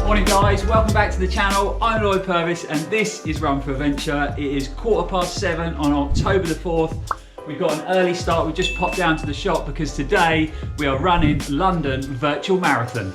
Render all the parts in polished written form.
Morning guys, welcome back to the channel. I'm Lloyd Purvis and this is Run4Adventure. It is 7:15 on October the 4th. We've got an early start. We just popped down to the shop because today we are running London Virtual Marathon.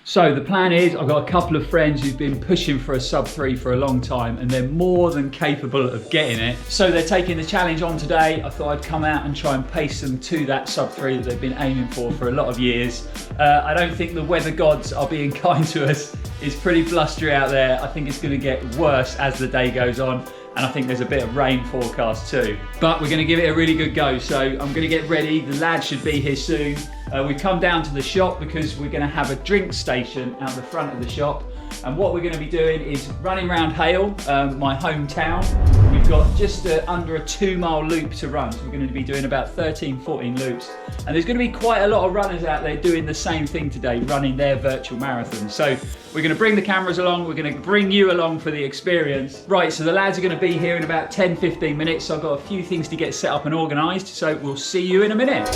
So the plan is, I've got a couple of friends who've been pushing for a sub-3 for a long time and they're more than capable of getting it. So they're taking the challenge on today. I thought I'd come out and try and pace them to that sub-3 that they've been aiming for a lot of years. I don't think the weather gods are being kind to us. It's pretty blustery out there. I think it's going to get worse as the day goes on. And I think there's a bit of rain forecast too. But we're going to give it a really good go. So I'm going to get ready. The lads should be here soon. We've come down to the shop because we're going to have a drink station out the front of the shop. And what we're going to be doing is running around Hale, my hometown. We've got just under a 2-mile loop to run. So we're going to be doing about 13, 14 loops. And there's going to be quite a lot of runners out there doing the same thing today, running their virtual marathon. So we're going to bring the cameras along. We're going to bring you along for the experience. Right, so the lads are going to be here in about 10, 15 minutes. So I've got a few things to get set up and organised. So we'll see you in a minute.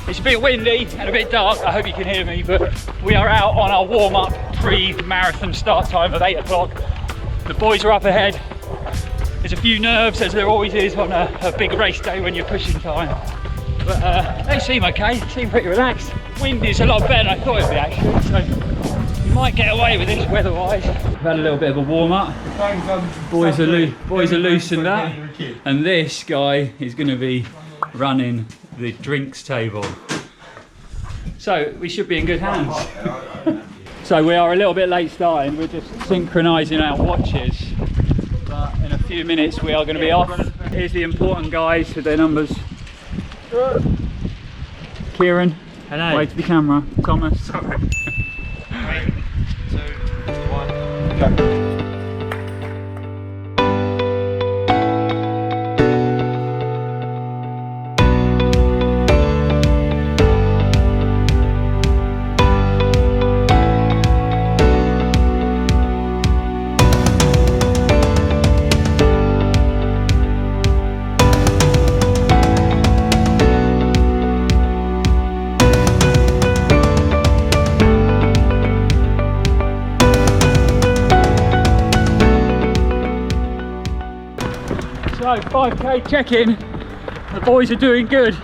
It's a bit windy and a bit dark, I hope you can hear me, but we are out on our warm-up pre-marathon start time of 8 o'clock. The boys are up ahead. There's a few nerves, as there always is on a big race day when you're pushing time. But they seem okay, they seem pretty relaxed. Wind is a lot better than I thought it'd be actually, so you might get away with this weather-wise. We've had a little bit of a warm-up. Boys are loosened up. And this guy is going to be running the drinks table. So we should be in good hands. So we are a little bit late starting, we're just synchronising our watches. But in a few minutes we are going to be off. Here's the important guys with their numbers. Kieran, hello. Wave to the camera. Thomas. Sorry. 3, 2, 1, go. So 5k check-in, the boys are doing good.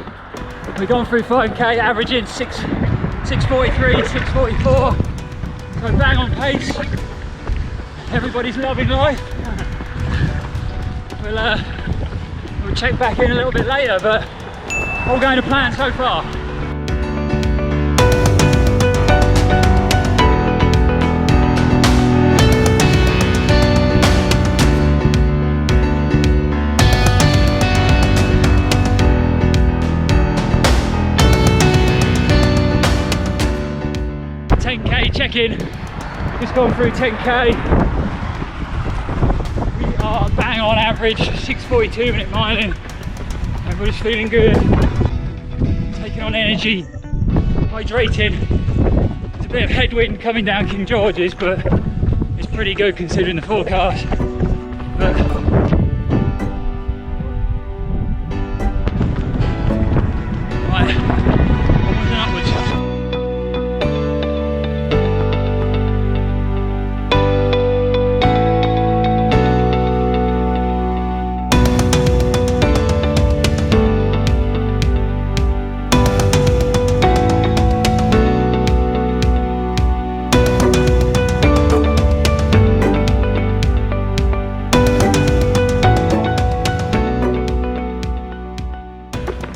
We've gone through 5k, averaging 6:43, 6:44. So bang on pace. Everybody's loving life. We'll check back in a little bit later, but all going to plan so far. 10k check-in, just gone through 10k. We are bang on average, 6:42 minute miling. Everybody's feeling good, taking on energy, hydrating. There's a bit of headwind coming down King George's, but it's pretty good considering the forecast. Right, onwards and upwards.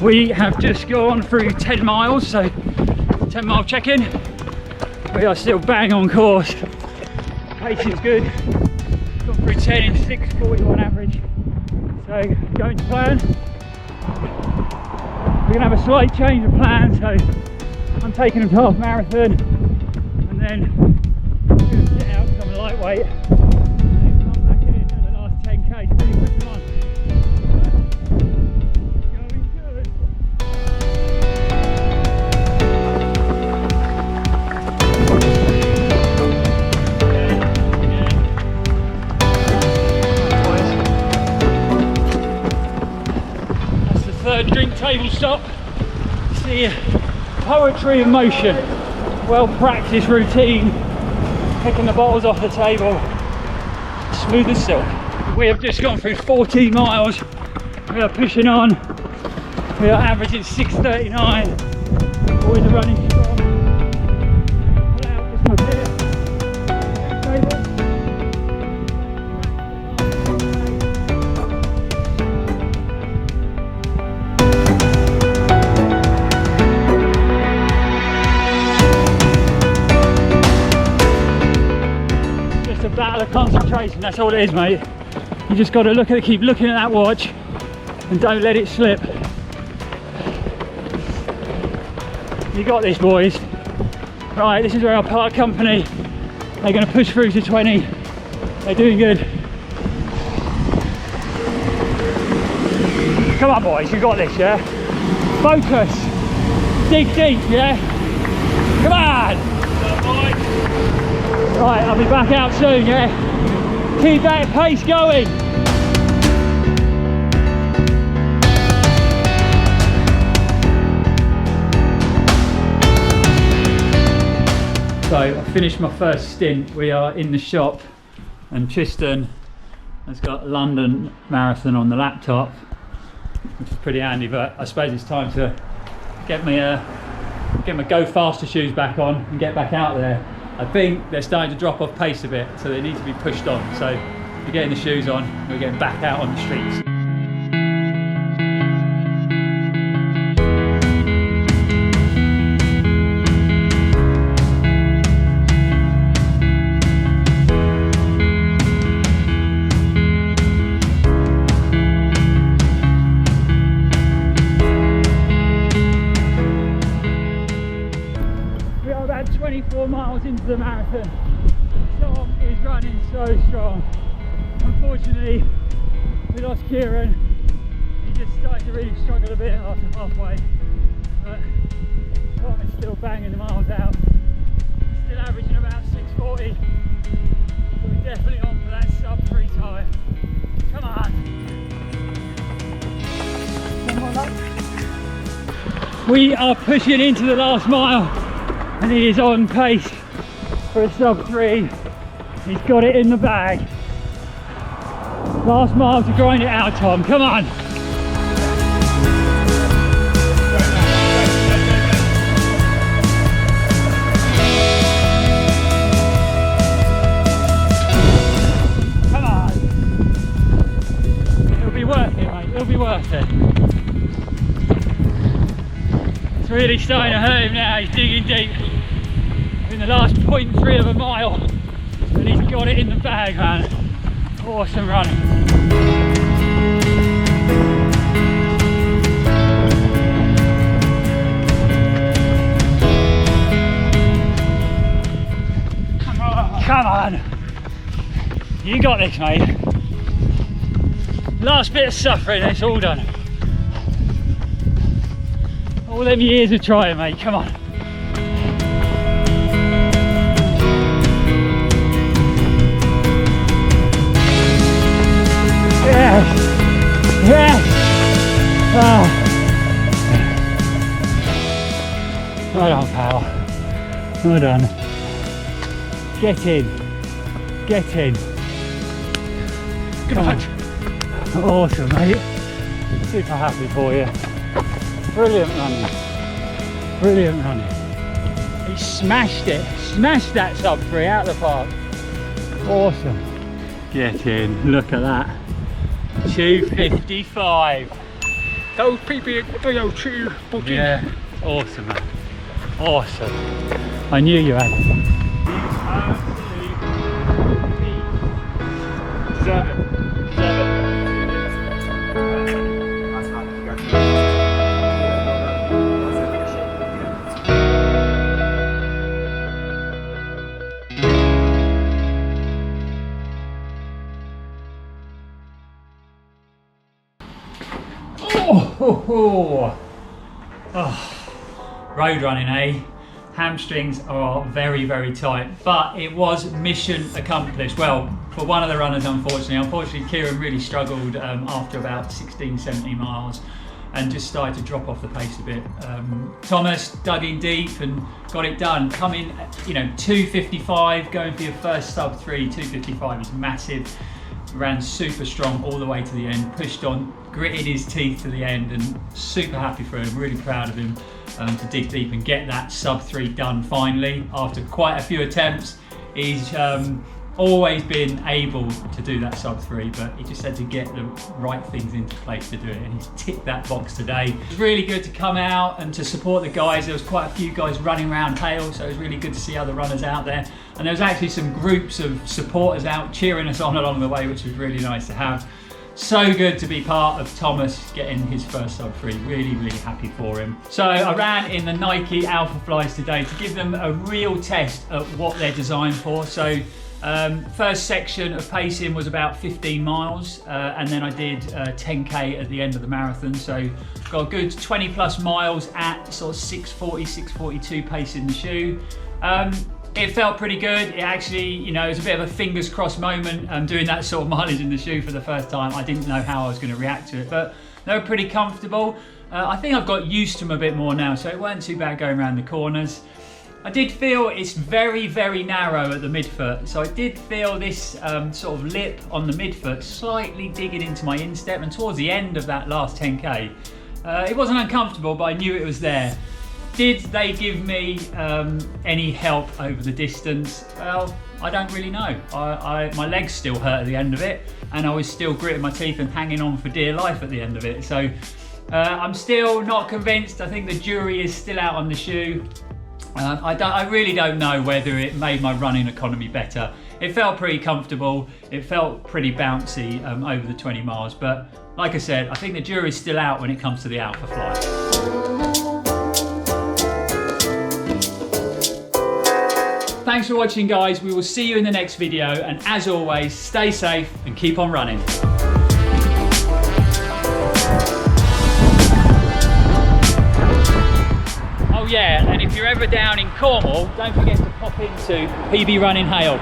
We have just gone through 10 miles, so 10-mile check-in. We are still bang on course. Pacing's good. Got through 10 in 6:41 average. So going to plan. We're going to have a slight change of plan. So I'm taking them to half marathon, and then I'm going to sit out because I'm a lightweight. Drink table stop. See, poetry in motion, well practiced routine, picking the bottles off the table, smooth as silk. We have just gone through 14 miles, we are pushing on, we are averaging 6:39, boys are running strong. Pull out just my bit. Table. Battle of concentration, that's all it is, mate. You just got to keep looking at that watch and don't let it slip. You got this, boys. Right, this is where our part company, they're going to push through to 20. They're doing good. Come on, boys, you got this, yeah? Focus. Dig deep, yeah? Come on! Right, I'll be back out soon, yeah? Keep that pace going! So, I finished my first stint. We are in the shop and Tristan has got London Marathon on the laptop, which is pretty handy, but I suppose it's time to get my Go Faster shoes back on and get back out there. I think they're starting to drop off pace a bit, so they need to be pushed on. So we're getting the shoes on, we're getting back out on the streets. We are about 24 miles into the marathon. Tom is running so strong. Unfortunately, we lost Kieran. He just started to really struggle a bit after halfway. But Tom is still banging the miles out. Still averaging about 6:40. So we're definitely on for that sub-3 time. Come on. Come on up. We are pushing into the last mile, and he is on pace for a sub-3. He's got it in the bag. Last mile to grind it out, Tom. Come on. Come on. It'll be worth it, mate. It'll be worth it. It's really starting to hurt him now. He's digging deep. In the last 0.3 of a mile, and he's got it in the bag, man. Awesome running. Come on. You got this, mate. Last bit of suffering, it's all done. All them years of trying, mate. Come on. Yes! Yes! Oh. Well done, pal. Well done. Get in. Get in. Good punch. Awesome, mate. Super happy for you. Brilliant running. Brilliant running. He smashed it. Smashed that sub-3 out of the park. Awesome. Get in. Look at that. 2:55. Those people 3:02 booking. Yeah, awesome, man. Awesome. I knew you had it. deserve it. Deserve it. Oh, road running, eh? Hamstrings are very, very tight, but it was mission accomplished. Well, for one of the runners, unfortunately, Kieran really struggled after about 16, 17 miles and just started to drop off the pace a bit. Thomas dug in deep and got it done. Coming, 2:55, going for your first sub 3, 2:55 is massive. Ran super strong all the way to the end, pushed on, gritted his teeth to the end, and super happy for him, really proud of him to dig deep and get that sub 3 done finally. After quite a few attempts, he's always been able to do that sub 3, but he just had to get the right things into place to do it, and he's ticked that box today. It was really good to come out and to support the guys. There was quite a few guys running around Hale, so it was really good to see other runners out there, and there was actually some groups of supporters out cheering us on along the way, which was really nice to have. So good to be part of Thomas getting his first sub 3. Really, really happy for him. So I ran in the Nike Alpha Flies today to give them a real test at what they're designed for. So first section of pacing was about 15 miles, and then I did 10k at the end of the marathon. So got a good 20 plus miles at sort of 6:40, 6:42 pace in the shoe. It felt pretty good. It actually, it was a bit of a fingers crossed moment doing that sort of mileage in the shoe for the first time. I didn't know how I was going to react to it, but they were pretty comfortable. I think I've got used to them a bit more now, so it weren't too bad going around the corners. I did feel it's very, very narrow at the midfoot, so I did feel this sort of lip on the midfoot slightly digging into my instep, and towards the end of that last 10k, it wasn't uncomfortable, but I knew it was there. Did they give me any help over the distance? Well, I don't really know. My legs still hurt at the end of it, and I was still gritting my teeth and hanging on for dear life at the end of it. So I'm still not convinced. I think the jury is still out on the shoe. I really don't know whether it made my running economy better. It felt pretty comfortable. It felt pretty bouncy over the 20 miles. But like I said, I think the jury's still out when it comes to the Alpha Fly. Thanks for watching, guys. We will see you in the next video, and as always, stay safe and keep on running. Oh yeah, and if you're ever down in Cornwall, don't forget to pop into PB Running Hale.